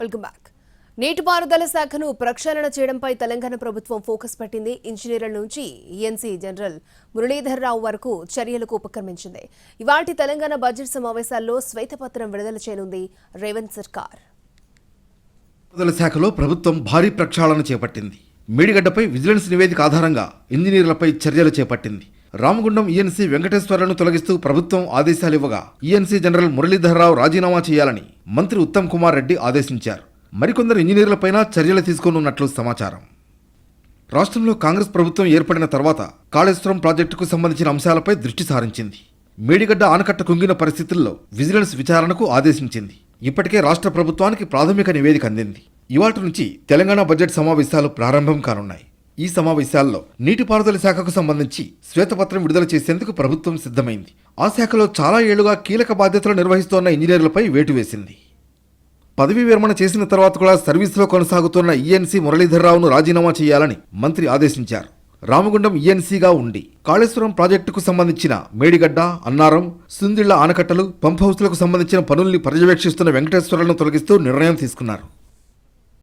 Welcome back. నీటిపారుదల శాఖను ప్రక్షాళన చేయడంపై తెలంగాణ ప్రభుత్వం ఫోకస్ పెట్టింది. ఇంజనీర్ల నుంచి ఈఎన్సీ జనరల్ మురళీధర్ రావు వరకు చర్యలకు ఉపక్రమించింది. ఇవాల్టి తెలంగాణ బడ్జెట్ సమావేశాల్లో శ్వేతపత్రం విడుదల చేయనుంది రేవంత్ సర్కార్. నీటిపారుదల శాఖలో ప్రభుత్వం భారీ ప్రక్షాళన చేపట్టింది. మేడిగడ్డపై విజిలెన్స్ నివేదిక ఆధారంగా ఇంజనీర్లపై చర్యలు చేపట్టింది. రామగుండం ఈఎన్సీ వెంకటేశ్వర్లను తొలగిస్తూ ప్రభుత్వం ఆదేశాలివ్వగా ఈఎన్సీ జనరల్ మురళీధర్ రావు రాజీనామా చేయాలని మంత్రి ఉత్తమ్ కుమార్ రెడ్డి ఆదేశించారు. మరికొందరు ఇంజనీర్లపైన చర్యలు తీసుకోనున్నట్లు సమాచారం. రాష్ట్రంలో కాంగ్రెస్ ప్రభుత్వం ఏర్పడిన తర్వాత కాళేశ్వరం ప్రాజెక్టుకు సంబంధించిన అంశాలపై దృష్టి సారించింది. మేడిగడ్డ ఆనకట్ట కుంగిన పరిస్థితుల్లో విజిలెన్స్ విచారణకు ఆదేశించింది. ఇప్పటికే రాష్ట్ర ప్రభుత్వానికి ప్రాథమిక నివేదిక అందింది. ఇవాళ్టి నుంచి తెలంగాణ బడ్జెట్ సమావేశాలు ప్రారంభం కానున్నాయి. ఈ సమావేశాల్లో నీటిపారుదల శాఖకు సంబంధించి శ్వేతపత్రం విడుదల చేసేందుకు ప్రభుత్వం సిద్ధమైంది. ఆ శాఖలో చాలా ఏళ్లుగా కీలక బాధ్యతలు నిర్వహిస్తోన్న ఇంజనీర్లపై వేటు వేసింది. పదవీ విరమణ చేసిన తర్వాత కూడా సర్వీసులో కొనసాగుతున్న ఈఎన్సీ మురళీధర్ రావును రాజీనామా చేయాలని మంత్రి ఆదేశించారు. రామగుండం ఈఎన్సీగా ఉండి కాళేశ్వరం ప్రాజెక్టుకు సంబంధించిన మేడిగడ్డ, అన్నారం, సుందిళ్ల ఆనకట్టలు, పంప్ హౌస్లకు సంబంధించిన పనుల్ని పర్యవేక్షిస్తున్న వెంకటేశ్వర్లను తొలగిస్తూ నిర్ణయం తీసుకున్నారు.